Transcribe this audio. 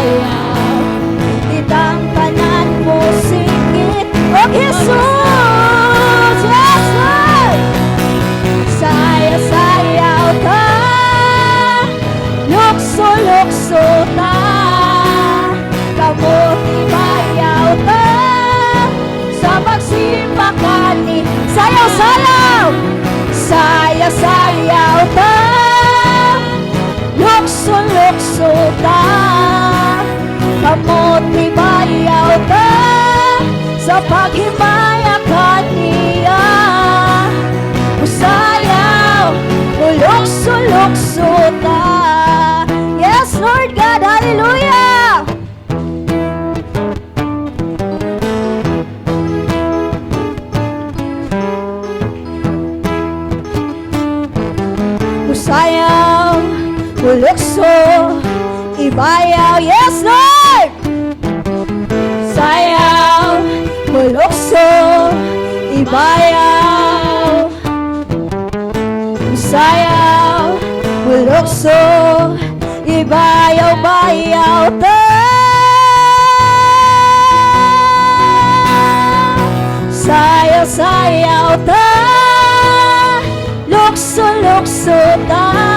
sayaw, itang tanan mo singit. O Jesus, yes Lord. Sayaw ta, lukso ta, kamuti bayaw ta, sa pagsimba kani. Sayaw ta, lukso ta, kamuti bayaw ta, sa paghimaya kaniya. Sayaw, lukso ta. Yes, Lord God, hallelujah. Sayaw, lukso, ibayaw. Yes, Lord. Sayaw, lukso, ibayaw. Sayaw, lukso, ibayaw, bayaw ta. Sayaw ta, lukso ta.